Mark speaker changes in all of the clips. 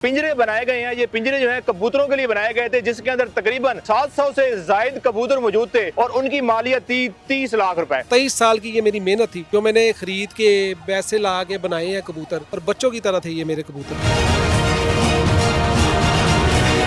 Speaker 1: पिंजरे बनाए गए हैं। ये पिंजरे जो है कबूतरों के लिए बनाए गए थे, जिसके अंदर तकरीबन 700 से जायद कबूतर मौजूद थे और उनकी मालियत थी 30 लाख रुपए।
Speaker 2: 23 साल की ये मेरी मेहनत थी जो मैंने खरीद के पैसे ला के बनाए हैं कबूतर, और बच्चों की तरह थे ये मेरे कबूतर।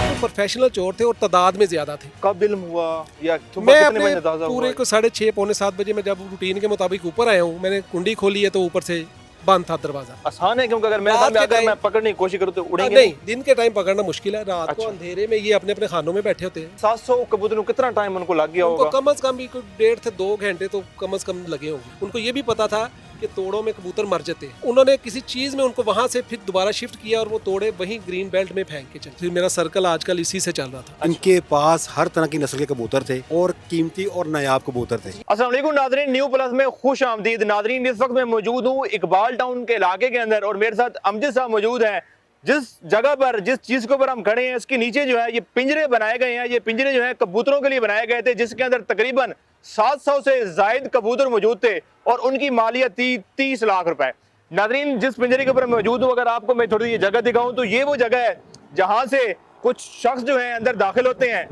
Speaker 2: तो प्रोफेशनल चोर थे और तादाद में ज्यादा थे।
Speaker 1: कब इल्म हुआ या
Speaker 2: मैं अपने पूरे को 6:30 पौने 7 बजे में जब रूटीन के मुताबिक ऊपर आया हूँ, मैंने कुंडी खोली है तो ऊपर से बंद था दरवाजा।
Speaker 1: आसान है क्योंकि अगर मेरे सामने आकर मैं पकड़ने की कोशिश करूँ तो उड़ेंगे
Speaker 2: नहीं, दिन के टाइम पकड़ना मुश्किल है, रात को अंधेरे में ये अपने अपने खानों में बैठे होते हैं।
Speaker 1: 700 कबूतरों कितना टाइम उनको लग गया होगा?
Speaker 2: कम से कम भी 1.5 से 2 घंटे तो कम से कम लगे होंगे। उनको ये भी पता था कि तोड़ों में कबूतर मर जाते हैं। उन्होंने किसी चीज में उनको वहां से फिर दोबारा शिफ्ट किया और वो तोड़े वहीं ग्रीन बेल्ट में फेंक के चले। फिर मेरा सर्कल आजकल इसी से चल रहा था।
Speaker 3: इनके पास हर तरह की नस्ल के कबूतर थे और कीमती और नायाब कबूतर थे।
Speaker 1: अस्सलाम वालेकुम नाज़रीन, न्यू प्लस में खुश आमदीद। नाज़रीन, इस वक्त मैं मौजूद हूँ इकबाल टाउन के इलाके के अंदर और मेरे साथ अमजद साहब मौजूद हैं। जिस जगह पर जिस चीज़ के ऊपर हम खड़े हैं उसके नीचे जो है ये पिंजरे बनाए गए हैं। ये पिंजरे जो है कबूतरों के लिए बनाए गए थे, जिसके अंदर तकरीबन 700 से जायद कबूतर मौजूद थे और उनकी मालियत थी 30 लाख रुपए। नाज़रीन, जिस पिंजरे के ऊपर मौजूद हूँ, अगर आपको मैं थोड़ी ये जगह दिखाऊँ तो ये वो जगह है जहाँ से कुछ शख्स जो है अंदर दाखिल होते हैं।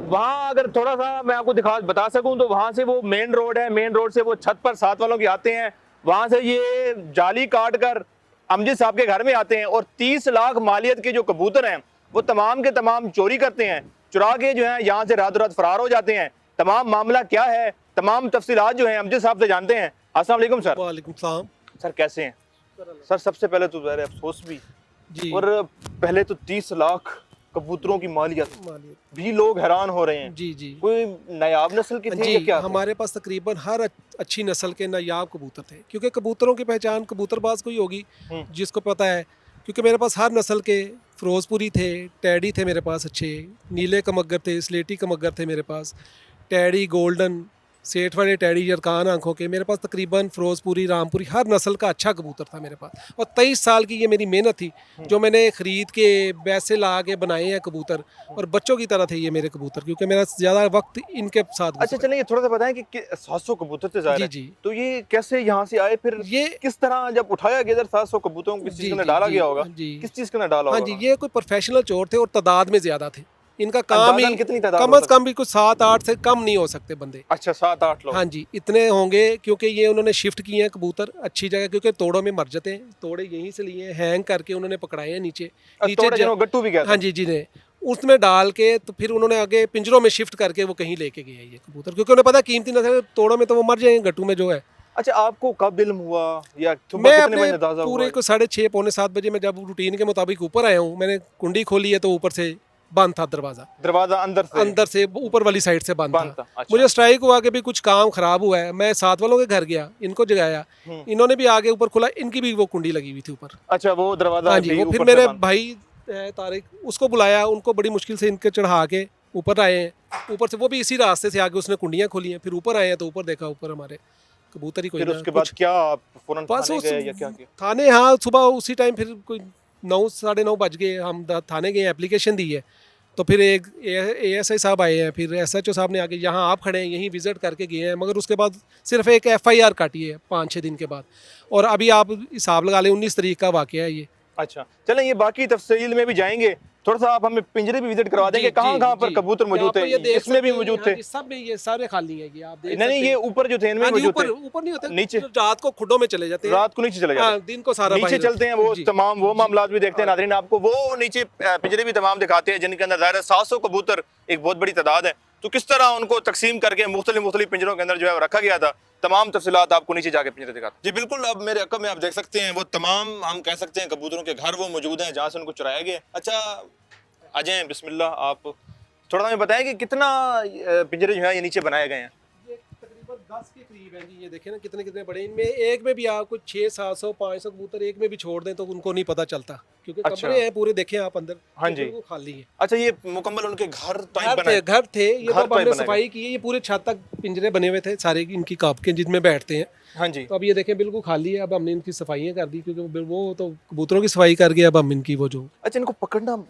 Speaker 1: वहाँ अगर थोड़ा सा मैं आपको बता सकूं तो वहाँ से वो मेन रोड है, मेन रोड से वो छत पर साथ वालों के आते हैं, वहाँ से ये जाली काट कर अमजद साहब के घर में आते हैं और 30 लाख मालियत के जो कबूतर हैं वो तमाम के तमाम चोरी करते हैं, चुरा के जो है यहाँ से रातों रात फरार हो जाते हैं। तमाम मामला क्या है, तमाम तफसीलात जो है अमजद साहब से जानते हैं। अस्सलाम वालेकुम सर।
Speaker 2: वालेकुम सलाम।
Speaker 1: सर कैसे हैं? सर सबसे पहले तो ज़रा अफसोस भी
Speaker 2: जी।
Speaker 1: और पहले तो 30 लाख कबूतरों की मालियत भी लोग हैरान हो रहे हैं।
Speaker 2: जी जी।
Speaker 1: कोई नायाब नस्ल के थे
Speaker 2: जी,
Speaker 1: या क्या?
Speaker 2: हमारे पास तकरीबन हर अच्छी नस्ल के नायाब कबूतर थे, क्योंकि कबूतरों की पहचान कबूतरबाज को ही होगी जिसको पता है। क्योंकि मेरे पास हर नस्ल के फिरोजपुरी थे, टैडी थे मेरे पास अच्छे, नीले कमगर थे, स्लेटी कमगर थे मेरे पास, टैडी गोल्डन, सेठ वाले टैडी, यरकान आंखों के। मेरे पास तकरीबन फिरोजपुरी, रामपुरी हर नस्ल का अच्छा कबूतर था मेरे पास। और 23 साल की ये मेरी मेहनत थी जो मैंने ख़रीद के पैसे ला के बनाए हैं कबूतर, और बच्चों की तरह थे ये मेरे कबूतर, क्योंकि मेरा ज़्यादा वक्त इनके साथ।
Speaker 1: अच्छा चलिए, थोड़ा सा बताएं कि 700 कबूतर थे ज़ाहिर
Speaker 2: जी
Speaker 1: है।
Speaker 2: जी।
Speaker 1: तो ये कैसे यहाँ से आए, फिर
Speaker 2: ये
Speaker 1: किस तरह जब उठाया गया इधर 700 कबूतरों को किस चीज़ के डाला गया होगा? किस चीज़ के अंदर डाला
Speaker 2: हाँ
Speaker 1: होगा?
Speaker 2: जी, ये कोई प्रोफेशनल चोर थे और तादाद में ज़्यादा थे। इनका काम ही
Speaker 1: अंदाज़न कितनी तादाद
Speaker 2: कम
Speaker 1: हो
Speaker 2: से कम भी कुछ 7-8 से कम नहीं हो सकते बंदे।
Speaker 1: अच्छा 7-8 लोग।
Speaker 2: हाँ जी, इतने होंगे, क्योंकि ये उन्होंने शिफ्ट किए हैं कबूतर अच्छी जगह, क्योंकि तोड़ों में मर जाते हैं। तोड़े यहीं से लिए हैं, हैंग करके उन्होंने पकड़ाए हैं नीचे
Speaker 1: गट्टू भी गया था।
Speaker 2: हाँ जी, जिन्हें उसमें डाल के तो फिर उन्होंने आगे पिंजरों में शिफ्ट करके वो कहीं लेके गए ये कबूतर, क्योंकि उन्हें पता कीमती नस्ल तोड़ों में तो वो मर जाएंगे, गट्टू में जो है।
Speaker 1: अच्छा, आपको कब इल्म हुआ या
Speaker 2: मैं अपने पूरे को 6:30 पौने 7 बजे में जब रूटीन के मुताबिक ऊपर आया हूँ, मैंने कुंडी खोली है तो ऊपर से बंद था दरवाजा अंदर से ऊपर वाली साइड से बंद था।
Speaker 1: अच्छा।
Speaker 2: मुझे स्ट्राइक हुआ कि भी कुछ काम खराब हुआ है। मैं साथ वालों के घर गया, इनको जगाया, इन्होंने भी आगे ऊपर खुला, इनकी भी वो कुंडी लगी हुई थी ऊपर।
Speaker 1: अच्छा, वो दरवाजा।
Speaker 2: हाँ जी, वो फिर मेरे भाई तारिक, उसको बुलाया, उनको बड़ी मुश्किल से इनके चढ़ा के ऊपर आए हैं। ऊपर से वो भी इसी रास्ते से आगे उसने कुंडियाँ खोली हैं। फिर ऊपर आए हैं तो ऊपर देखा, ऊपर हमारे कबूतर ही कोई।
Speaker 1: फिर उसके बाद क्या आप फौरन थाने गए या क्या किया?
Speaker 2: थाने, हाँ, सुबह उसी टाइम फिर कोई 9 साढ़े 9 बज गए, हम थाने गए, एप्लीकेशन दी है। तो फिर एक ASI साहब आए हैं, फिर SHO साहब ने आके यहाँ आप खड़े हैं यहीं विजिट करके गए हैं, मगर उसके बाद सिर्फ एक FIR काटी है 5-6 दिन के बाद। और अभी आप हिसाब लगा लें 19 तारीख का वाकया है ये।
Speaker 1: अच्छा चलें, ये बाकी तफसील में भी जाएंगे। थोड़ा सा आप हमें पिंजरे भी विजिट करवा देंगे, कहाँ पर कबूतर मौजूद थे? इसमें भी मौजूद थे?
Speaker 2: सब में ये सारे खाली हैं, ये आप देख
Speaker 1: सकते हैं। नहीं, ये ऊपर जो थे इनमें मौजूद थे।
Speaker 2: ऊपर नहीं होते,
Speaker 1: नीचे
Speaker 2: रात को खुडों में चले जाते हैं,
Speaker 1: रात को नीचे चले जाते हैं,
Speaker 2: दिन को सारा
Speaker 1: नीचे चलते हैं। वो तमाम वो मामला भी देखते हैं नाज़रीन। आपको वो नीचे पिंजरे भी तमाम दिखाते हैं जिनके अंदर ज़ाहिर 700 कबूतर एक बहुत बड़ी तादाद है। तो किस तरह उनको तकसीम करके मुख्तलिफ पिंजरों के अंदर जो है रखा गया था, तमाम तफसीलात आपको नीचे जाके पिंजरे दिखाते हैं। जी बिल्कुल, अब मेरे अक्ब में आप देख सकते हैं वो तमाम, हम कह सकते हैं कबूतरों के घर वो मौजूद हैं जहाँ से उनको चुराया गया। अच्छा आ जाएं, बिस्मिल्लाह। आप थोड़ा हमें बताएं कि कितना पिंजरे जो है ये नीचे बनाए गए हैं?
Speaker 2: ये तकरीबन 10 के करीब हैं जी। ये देखें ना कितने कितने बड़े। इनमें एक में भी आपको 600-700-500 कबूतर एक में भी छोड़ दें तो उनको नहीं पता चलता, क्योंकि कमरे हैं पूरे, देखें आप अंदर।
Speaker 1: हाँ जी,
Speaker 2: वो खाली है।
Speaker 1: अच्छा, ये मुकम्मल उनके घर
Speaker 2: थे ये, तो हमने सफाई की है। ये पूरे छत तक पिंजरे बने हुए थे सारे इनकी काप के, जिसमें बैठते हैं।
Speaker 1: हाँ जी।
Speaker 2: तो अब ये देखें बिल्कुल खाली है। अब हमने इनकी सफाइयाँ कर दी, क्योंकि वो तो कबूतरों की सफाई कर गया। अब हम इनकी वो जो।
Speaker 1: अच्छा, इनको पकड़ना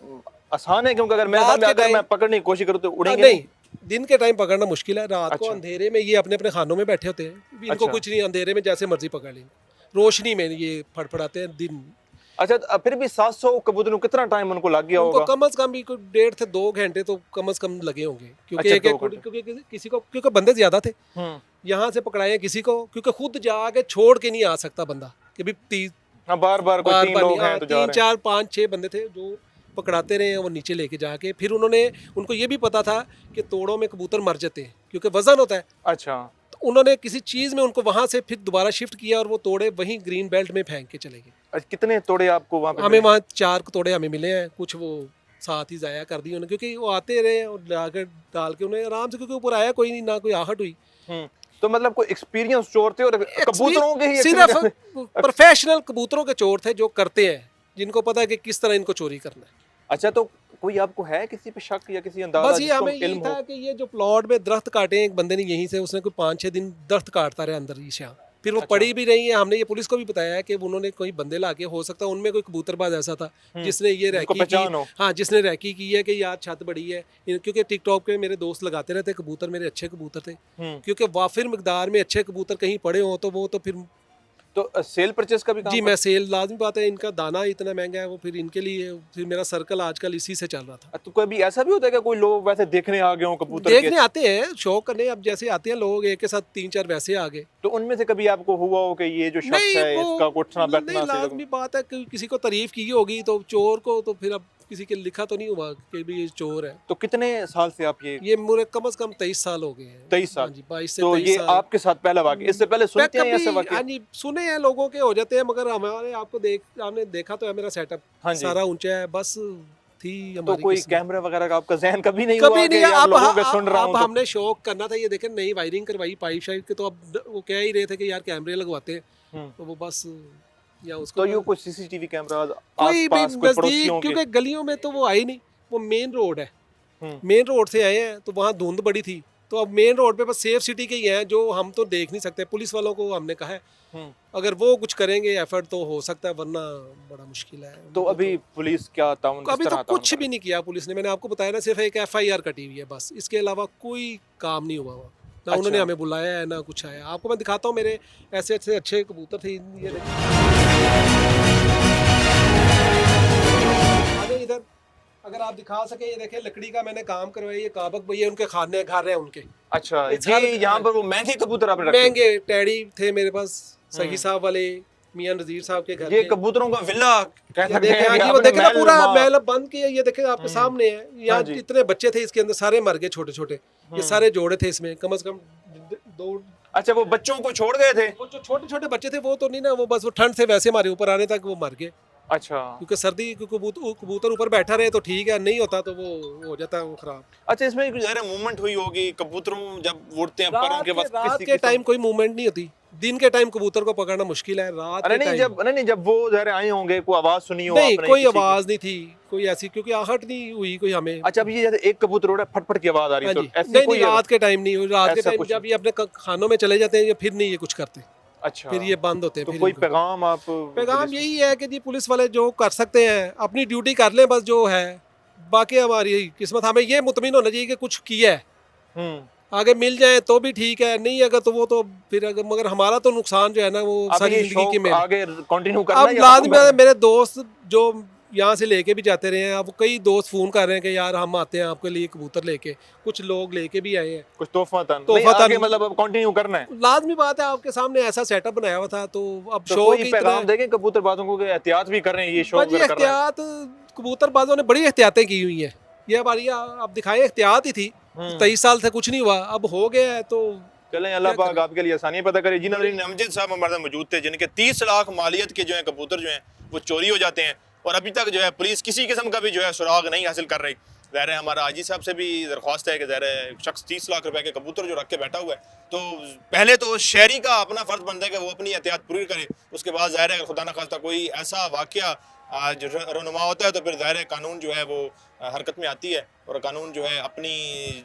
Speaker 1: आसान है क्योंकि अगर मेरे सामने आकर मैं पकड़ने की कोशिश करूँ तो उड़ेंगे
Speaker 2: नहीं, दिन के टाइम पकड़ना मुश्किल है। रात को अंधेरे में ये अपने अपने खानों में बैठे होते हैं। इनको कुछ नहीं, अंधेरे में जैसे मर्जी पकड़ लें, रोशनी में ये फड़फड़ाते हैं दिन।
Speaker 1: अच्छा फिर भी 700 कबूतरों को कितना टाइम उनको लग गया
Speaker 2: उनको
Speaker 1: होगा?
Speaker 2: कम से कम भी कोई 1.5 से 2 घंटे तो कम से कम लगे होंगे, क्योंकि
Speaker 1: अच्छा,
Speaker 2: एक
Speaker 1: 2
Speaker 2: एक
Speaker 1: घंटे।
Speaker 2: क्योंकि किसी को, क्योंकि बंदे ज्यादा थे, यहाँ से पकड़ाए किसी को, क्योंकि खुद जाके छोड़ के नहीं आ सकता बंदा कि भी
Speaker 1: हाँ, बार बार कोई 3 लोग हैं तो जा
Speaker 2: 3
Speaker 1: रहे हैं।
Speaker 2: 4 5 6 बंदे थे जो पकड़ाते रहे, वो नीचे लेके जाके फिर उनको ये भी पता था कि तोड़ों में कबूतर मर जाते हैं क्योंकि वजन होता है,
Speaker 1: अच्छा,
Speaker 2: तो उन्होंने किसी चीज़ में उनको वहां से फिर दोबारा शिफ्ट किया और वो तोड़े वहीं ग्रीन बेल्ट में फेंक के चले गए।
Speaker 1: अच्छा कितने तोड़े आपको वहाँ पे
Speaker 2: हमें
Speaker 1: मिले?
Speaker 2: वहाँ 4 तोड़े हमें मिले हैं, कुछ वो साथ ही ज़ाया कर दिए उन्होंने, क्योंकि वो आते रहे और लाकर डाल के उन्हें आराम से, क्योंकि ऊपर आया कोई नहीं, ना कोई आहट हुई।
Speaker 1: तो मतलब कोई एक्सपीरियंस चोर थे और कबूतरों के ही
Speaker 2: सिर्फ
Speaker 1: experience-
Speaker 2: प्रोफेशनल कबूतरों के चोर थे जो करते हैं, जिनको पता है कि किस तरह इनको चोरी करना है।
Speaker 1: अच्छा तो कोई आपको है किसी पे शक या किसी अंदाजा
Speaker 2: बस ये
Speaker 1: जिसको
Speaker 2: हमें यही
Speaker 1: इल्म हो?
Speaker 2: था कि ये जो प्लॉट में दरख्त काटे हैं, एक बंदे ने यहीं से, उसने कोई 5-6 दिन दरख्त काटता रहा अंदर ही शाम, फिर वो
Speaker 1: अच्छा।
Speaker 2: पड़ी भी रही है। हमने ये पुलिस को भी बताया है कि उन्होंने कोई बंदे लाके, हो सकता है उनमें कोई कबूतरबाज ऐसा था जिसने ये
Speaker 1: जिसको
Speaker 2: रैकी
Speaker 1: पहचान हो।
Speaker 2: की, हाँ जिसने रैकी की है कि यार छत बड़ी है, क्योंकि टिकटॉक पे मेरे दोस्त लगाते रहते कबूतर, मेरे अच्छे कबूतर थे, क्योंकि वाफिर मिकदार में अच्छे कबूतर कहीं पड़े हों तो वो तो फिर
Speaker 1: तो सेल परचेस का भी काम
Speaker 2: जी मैं सेल, लाजमी बात है, इनका दाना इतना महंगा है, वो फिर इनके लिए, फिर मेरा सर्कल आजकल इसी से चल रहा था।
Speaker 1: तो कभी ऐसा भी होता है कि कोई लोग वैसे देखने आ गए हों कबूतर
Speaker 2: देखने
Speaker 1: के,
Speaker 2: आते हैं, शौक करने, अब जैसे आते हैं लोग एक के साथ 3-4 वैसे आ गए।
Speaker 1: तो उनमें से कभी आपको हुआ हो कि ये जो शख्स
Speaker 2: नहीं
Speaker 1: है
Speaker 2: वो
Speaker 1: इसका उठना
Speaker 2: नहीं,
Speaker 1: बैठना
Speaker 2: लाजमी बात है कि किसी को तारीफ की होगी तो चोर को, तो फिर अब किसी के लिखा तो नहीं हुआ कि भी ये चोर है।
Speaker 1: तो कितने साल से आप ये
Speaker 2: मुझे कम से कम 23 साल हो गए हैं।
Speaker 1: 23 साल?
Speaker 2: हाँ जी, 22 से
Speaker 1: तो
Speaker 2: 23
Speaker 1: ये
Speaker 2: साल।
Speaker 1: आपके साथ पहला वाक़या, इससे पहले सुनते हैं ऐसे
Speaker 2: कभी,
Speaker 1: वाक़ये?
Speaker 2: हाँ जी सुने हैं, लोगों के हो जाते हैं, मगर हमारे आपने देखा तो है मेरा सेटअप
Speaker 1: हाँ जी।
Speaker 2: सारा ऊंचा है, बस थी
Speaker 1: तो
Speaker 2: हमारी
Speaker 1: कोई
Speaker 2: किस्मत।
Speaker 1: कैमरा वगैरह का आपका जहन कभी नहीं हुआ
Speaker 2: कभी
Speaker 1: कि
Speaker 2: नहीं।
Speaker 1: यार
Speaker 2: अब
Speaker 1: लोगों के सुन रहा हूं
Speaker 2: अब
Speaker 1: तो?
Speaker 2: हमने शौक करना था, ये देखें नई वायरिंग करवाई पाइप शाइप के, तो अब वो कह ही रहे थे कि यार कैमरे लगवाते हैं, तो वो बस या उसको
Speaker 1: तो ये कुछ सीसीटीवी कैमरा
Speaker 2: कोई भी
Speaker 1: आसपास कोई
Speaker 2: नजदीक,
Speaker 1: पड़ोसियों के?
Speaker 2: क्योंकि गलियों में तो वो आई नहीं, वो मेन रोड है,
Speaker 1: हम्म।
Speaker 2: मेन रोड से आए हैं, तो वहाँ धुंध बड़ी थी, तो अब मेन रोड पे बस सेफ सिटी के ही हैं जो हम तो देख नहीं सकते। पुलिस वालों को हमने कहा है अगर वो कुछ करेंगे एफर्ट तो हो सकता है, वरना बड़ा मुश्किल है।
Speaker 1: तो अभी पुलिस क्या ताउन
Speaker 2: अभी
Speaker 1: किस
Speaker 2: तो
Speaker 1: तरह
Speaker 2: कुछ भी नहीं किया पुलिस ने, मैंने आपको बताया ना, सिर्फ एक FIR कटी हुई है बस, इसके अलावा कोई काम नहीं हुआ वहाँ, ना उन्होंने
Speaker 1: अच्छा।
Speaker 2: हमें बुलाया है ना कुछ आया। आपको मैं दिखाता हूँ, मेरे ऐसे ऐसे अच्छे कबूतर थे, ये देखिए आगे इधर, अगर आप दिखा सके, ये देखें लकड़ी का मैंने काम करवाया, ये काबक भैया उनके खाने घर हैं उनके,
Speaker 1: अच्छा
Speaker 2: ये
Speaker 1: ये
Speaker 2: सारे-
Speaker 1: यहाँ पर वो महंगे कबूतर आपने रखे?
Speaker 2: महंगे टैडी थे मेरे पास, सही साहब वाले, मियां नजीर साहब के घर
Speaker 1: ये
Speaker 2: के।
Speaker 1: कबूतरों का विला कह
Speaker 2: ये
Speaker 1: सकते
Speaker 2: देखें,
Speaker 1: हैं
Speaker 2: हाँ
Speaker 1: कि
Speaker 2: जी, वो
Speaker 1: आपने
Speaker 2: देखें ना
Speaker 1: महल
Speaker 2: पूरा
Speaker 1: नुमा।
Speaker 2: महल बंद किया, ये देखें आपके सामने है, यहाँ
Speaker 1: हाँ जी।
Speaker 2: इतने बच्चे थे इसके अंदर, सारे मर गए छोटे छोटे, ये सारे जोड़े थे इसमें, कम से कम 2।
Speaker 1: अच्छा वो बच्चों को छोड़ गए थे?
Speaker 2: वो जो छोटे छोटे बच्चे थे वो तो नहीं ना, वो बस वो ठंड से वैसे हमारे ऊपर आने तक वो मर गए,
Speaker 1: अच्छा
Speaker 2: क्योंकि सर्दी, क्योंकि कबूतर ऊपर बैठा रहे तो ठीक है, नहीं होता तो वो हो जाता है वो खराब।
Speaker 1: अच्छा इसमें कुछ ज़रा मूवमेंट हुई होगी कबूतरों जब उड़ते हैं परों के वक्त?
Speaker 2: रात के टाइम कोई मूवमेंट नहीं होती, दिन के टाइम कबूतर को पकड़ना मुश्किल है, रात
Speaker 1: अरे
Speaker 2: के
Speaker 1: नहीं
Speaker 2: टाइम
Speaker 1: जब वो ज़रा आए होंगे, कोई आवाज़ सुनी हो
Speaker 2: नहीं,
Speaker 1: आपने
Speaker 2: कोई
Speaker 1: किसी की?
Speaker 2: आवाज नहीं थी कोई ऐसी, क्योंकि आहट नहीं हुई कोई हमें।
Speaker 1: अच्छा अभी ये जैसे एक कबूतर उड़ा फट फट की आवाज़ आ रही
Speaker 2: हाँ
Speaker 1: है,
Speaker 2: जी,
Speaker 1: तो ऐसी
Speaker 2: नहीं
Speaker 1: कोई
Speaker 2: नहीं, रात के टाइम नहीं हुई, रात के
Speaker 1: ऐसा
Speaker 2: टाइम
Speaker 1: कुछ
Speaker 2: जब ये अपने खानों में चले जाते हैं या फिर नहीं ये कुछ करते,
Speaker 1: अच्छा
Speaker 2: फिर ये बंद होते हैं।
Speaker 1: तो
Speaker 2: फिर
Speaker 1: कोई
Speaker 2: इनको-
Speaker 1: पैगाम आप
Speaker 2: पैगाम
Speaker 1: पुलिस
Speaker 2: यही है कि जी पुलिस वाले जो कर सकते हैं अपनी ड्यूटी कर लें बस, जो है बाकी हमारी किस्मत, हमें ये मुतमिन होना चाहिए कि कुछ किया है,
Speaker 1: को?
Speaker 2: आगे मिल जाए तो भी ठीक है, नहीं अगर तो वो तो फिर अगर, मगर हमारा तो नुकसान जो है ना वो
Speaker 1: अब
Speaker 2: सारी
Speaker 1: ये
Speaker 2: जिंदगी की
Speaker 1: शौक
Speaker 2: मेहनत।
Speaker 1: आगे कंटिन्यू करना
Speaker 2: अब
Speaker 1: है या
Speaker 2: लाजमी
Speaker 1: खत्म
Speaker 2: है,
Speaker 1: करना है?
Speaker 2: मेरे दोस्त जो यहाँ से लेके भी जाते रहे हैं, अब कई दोस्त फोन कर रहे हैं कि यार हम आते हैं आपके लिए कबूतर लेके, कुछ लोग लेके भी आए हैं।
Speaker 1: कुछ तोहफा तन
Speaker 2: तोहफा
Speaker 1: नहीं, आगे
Speaker 2: तन-
Speaker 1: मतलब अब कंटिन्यू करना है?
Speaker 2: लाजमी बात है, आपके सामने ऐसा सेटअप बनाया हुआ था, तो अब
Speaker 1: तो
Speaker 2: शौक
Speaker 1: कोई
Speaker 2: ही
Speaker 1: पैगाम
Speaker 2: इतना
Speaker 1: देंगे कबूतरबाजों को कि एहतियात भी कर रहे हैं, ये शौक
Speaker 2: बड़ी
Speaker 1: अगर कर रहे हैं?
Speaker 2: एहतियात कबूतरबाजों ने बड़ी एहतियातें की हुई है, ये हमारी आप दिखाए एहतियात ही थी, 23 साल से कुछ नहीं हुआ, अब हो गया है तो
Speaker 1: चलें अल्लाह
Speaker 2: क्या
Speaker 1: पाक आपके लिए आसानी पैदा करे। जी नाज़रीन, अमजद साहब हमारे साथ मौजूद थे जिनके 30 लाख मालियत के जो है कबूतर जो हैं वो चोरी हो जाते हैं और अभी तक जो है पुलिस किसी किस्म का भी जो है सुराग नहीं हासिल कर रही। ज़ाहिर है हमारा आजी साहब से भी दरख्वास्त है कि ज़ाहिर है शख्स 30 लाख रुपए के कबूतर जो रख के बैठा हुआ है, तो पहले तो शहरी का अपना फ़र्ज बनता है कि वो अपनी एहतियात पूरी करे, उसके बाद ज़ाहिर है अगर खुदा न खास्ता कोई ऐसा वाक़या जो रनुमा होता है तो फिर ज़ाहिर है कानून जो है वो हरकत में आती है और कानून जो है अपनी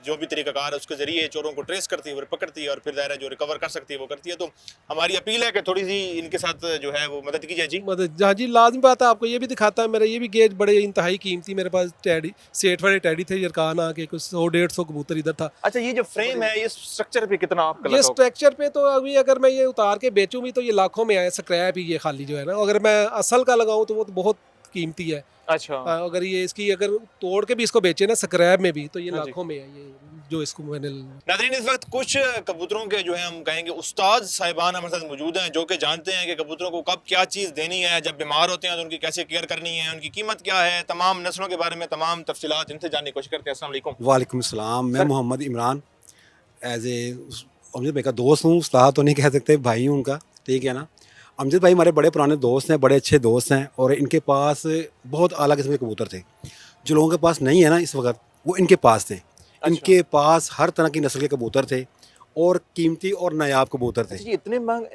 Speaker 1: जो भी तरीक़ाकार है उसके ज़रिए चोरों को ट्रेस करती है, फिर पकड़ती है और फिर ज़ाहिर है जो रिकवर कर सकती है वो करती है। तो हमारी अपील है कि थोड़ी सी इनके साथ जो है वो मदद की जाए। जी
Speaker 2: मदद, हाँ जी लाजमी बात है, आपको ये भी दिखाता है, मेरा ये भी गेज बड़े इंतहाई कीमती, मेरे पास टैडी सेठ वाले टैडी थे, यरकान आके कुछ 100-150 कबूतर इधर था।
Speaker 1: अच्छा ये जो फ्रेम है ये स्ट्रक्चर पे कितना आपका
Speaker 2: ये
Speaker 1: लगा होगा?
Speaker 2: स्ट्रक्चर पे तो अभी अगर मैं ये उतार के बेचूं भी तो ये लाखों में आए, स्क्रैप ही ये खाली जो है ना, अगर मैं असल का लगाऊं तो वो तो बहुत कीमती है।
Speaker 1: अच्छा
Speaker 2: अगर ये इसकी अगर तोड़ के भी इसको बेचे ना स्क्रैप में भी तो ये
Speaker 1: हाँ जी।
Speaker 2: लाखों में है ये जो इसको मैंने।
Speaker 1: नाज़रीन, इस वक्त कुछ कबूतरों के जो है हम कहेंगे उस्ताद साहिबान हमारे साथ मौजूद हैं, जो कि जानते हैं कि कबूतरों को कब क्या चीज़ देनी है, जब बीमार होते हैं तो उनकी कैसे केयर करनी है, उनकी कीमत क्या है, तमाम नस्लों के बारे में तमाम तफसीलात इनसे जानने की कोशिश करते हैं। अस्सलाम वालेकुम।
Speaker 3: वालेकुम सलाम। मैं
Speaker 1: sir-
Speaker 3: Mohammad Imran as a Amjad भाई का दोस्त हूँ, उस्ताद तो नहीं कह सकते, भाई हूँ उनका, ठीक है ना। अमजद भाई हमारे बड़े पुराने दोस्त हैं, बड़े अच्छे दोस्त हैं, और इनके पास बहुत आला किस्म के कबूतर थे। जो लोगों के पास नहीं है ना इस वक्त, वो इनके पास थे। इनके पास हर तरह की नस्ल के कबूतर थे और कीमती और नायाब कबूतर थे।
Speaker 1: अच्छा, ये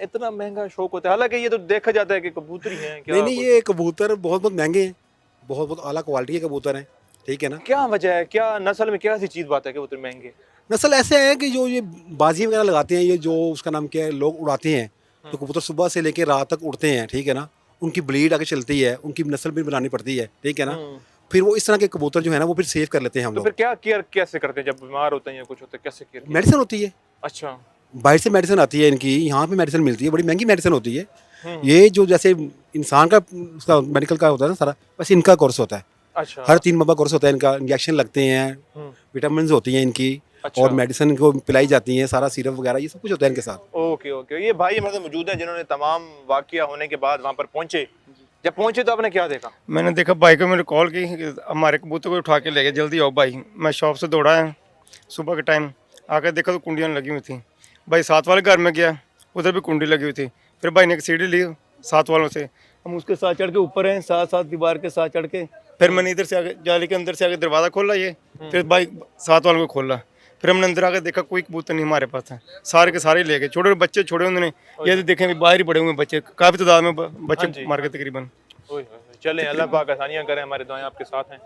Speaker 1: इतना महंगा शौक होता है, हालांकि ये तो देखा जाता है कि कबूतर ही हैं क्या?
Speaker 3: नहीं नहीं, ये कबूतर बहुत बहुत महंगे हैं, बहुत बहुत आला क्वालिटी के कबूतर हैं, ठीक है ना।
Speaker 1: क्या वजह है, क्या नस्ल में क्या ऐसी चीज़ बात है कि कबूतर महंगे?
Speaker 3: नस्ल ऐसे है कि जो ये बाजी वगैरह लगाते हैं, ये जो उसका नाम क्या है, लोग उड़ाते हैं, तो कबूतर सुबह से लेकर रात तक उड़ते हैं, ठीक है ना। उनकी ब्रीड आगे चलती है, उनकी नस्ल भी बनानी पड़ती है, ठीक है ना। फिर वो इस तरह के कबूतर जो है ना वो फिर सेव कर लेते हैं हम
Speaker 1: तो
Speaker 3: लोग।
Speaker 1: फिर क्या केयर कैसे करते हैं जब बीमार होते हैं या कुछ होता है, कैसे केयर?
Speaker 3: मेडिसिन होती है,
Speaker 1: अच्छा
Speaker 3: बाहर से मेडिसिन आती है इनकी, यहाँ पे मेडिसिन मिलती है, बड़ी महंगी मेडिसिन होती है।
Speaker 1: हम्म।
Speaker 3: ये जो जैसे इंसान का उसका मेडिकल का होता है ना सारा, बस इनका कोर्स होता है।
Speaker 1: अच्छा
Speaker 3: हर 3 माह का कोर्स होता है इनका, इंजेक्शन लगते हैं,
Speaker 1: हम्म,
Speaker 3: विटामिन होती हैं इनकी,
Speaker 1: अच्छा।
Speaker 3: और मेडिसिन को पिलाई जाती है, सारा सिरप वगैरह ये सब कुछ होता है इनके साथ।
Speaker 1: ओके ओके, ये भाई हमारे साथ मौजूद हैं जिन्होंने तमाम वाकया होने के बाद वहाँ पर पहुँचे। जब पहुँचे तो आपने क्या देखा?
Speaker 4: मैंने देखा, भाई को मैंने कॉल की कि हमारे कबूतर को उठा के ले गए, जल्दी आओ भाई। मैं शॉप से दौड़ा है सुबह के टाइम, आकर देखा तो कुंडियाँ लगी हुई थी। भाई साथ वाले घर में गया, उधर भी कुंडी लगी हुई थी। फिर भाई ने एक सीढ़ी ली साथ वालों से, हम उसके साथ चढ़ के ऊपर हैं, साथ साथ दीवार के साथ चढ़ के। फिर मैंने इधर से आगे जाली के अंदर से आगे दरवाज़ा खोला, ये फिर भाई साथ वालों को खोला। फिर हमने अंदर आकर देखा कोई कबूतर नहीं हमारे पास है, सारे के सारे ले गए। छोटे बच्चे छोड़े उन्होंने, ये देखें बाहर ही पड़े हुए बच्चे, काफ़ी तादाद में
Speaker 1: हाँ जी।
Speaker 4: बच्चे मार के तकरीबन।
Speaker 1: चलें, अल्लाह पाक आसानियाँ करें, हमारे दुआएं आपके साथ हैं।